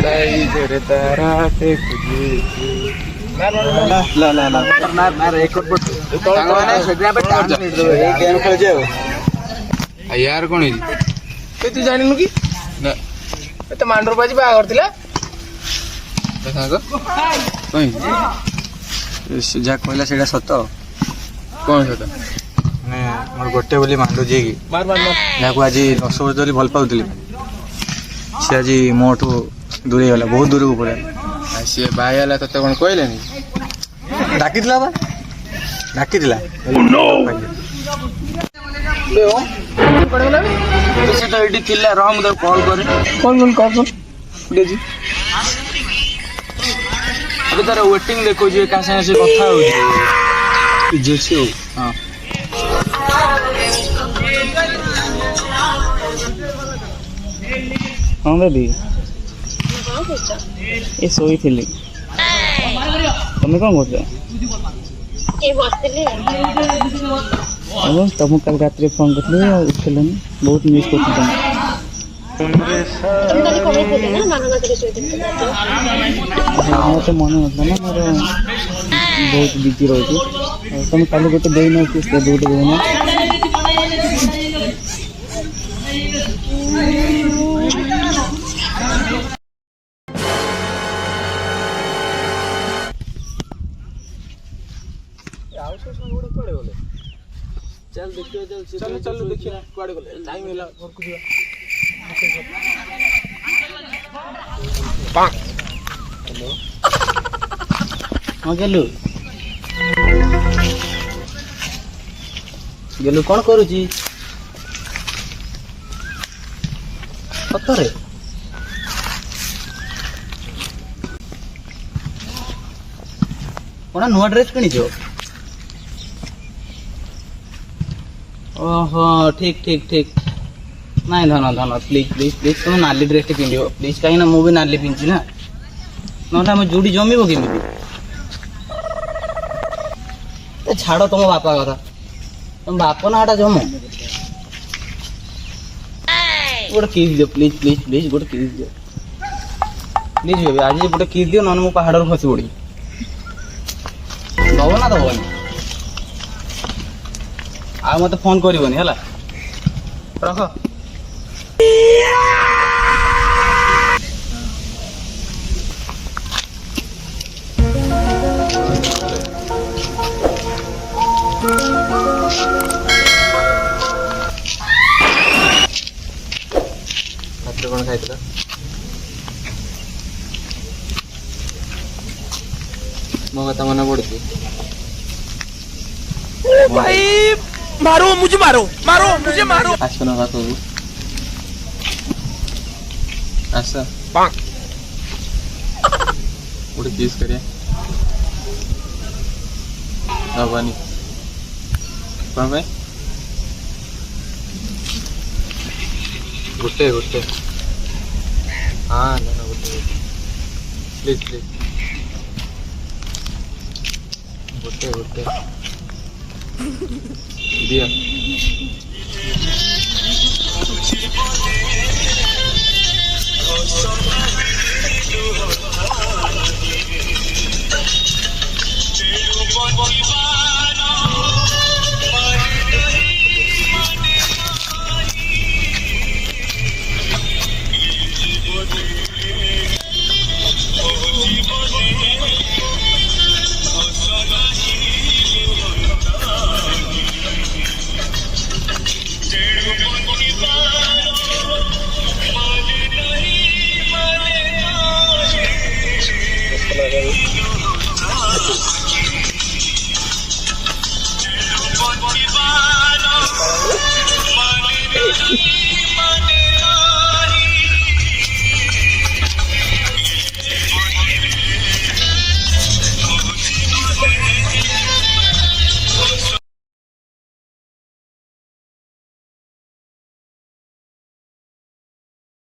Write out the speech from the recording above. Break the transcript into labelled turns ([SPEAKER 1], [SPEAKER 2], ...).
[SPEAKER 1] तेरे तारा ते यार कौन तू जानु कि तो मांडर बाजी बाहर थिला जहाँ कहला से सत कौन सत मोर गोटे बोली मांडू जी की जहाँ आज 10 वर्ष धरी भल पाऊली सी आज मोठू दूरे गला बहुत दूर को पड़े सी बाहला ते कौन कहले डाकी डाकी रह मुझे कॉल करे कौन अभी तार वेटिंग देखो क्या सागे कथा हाँ
[SPEAKER 2] हाँ बेबी ये सोई थी तुम कौन कर तुम कल रात फोन कर उठल बहुत मिस कर तो मन ना मोर बहुत बिजी रही तुम कल गोटे देना दूटे देना चल देखिए चल चलो देखिए कुआड़े गले टाइम होला घर को जीवा हेलो हां गेलु कौन करूची सतरे कोना नुआ ड्रेस किनी जो ओहो ठीक ठीक ठीक नहीं धन धन प्लीज प्लीज प्लीज तुम नाली ड्रेस टे पिंध प्लीज कहीं ना मुझे नाली पिंधि ना ना आम जोड़ी जमीब कि छाड़ तुम बापा कथा तुम बाप नाटा जमो गोटे किस दियो प्लीज प्लीज प्लीज गोटे किस दियो प्लीज बेबी आज गोटे किस दियो ना मु पहाड़ खसी पड़ी दब ना दबनी आ मत फोन करबनी है रख कौन खाई मो कथा मन पड़ू
[SPEAKER 3] भाई मारो मुझे मारो मारो मुझे मारो
[SPEAKER 1] आस ना पाखु आस गोटे किस करिया दबानी कौन भाई गोटे गोटे हाँ ना गोटे प्लीज प्लीज गोटे गोटे दिया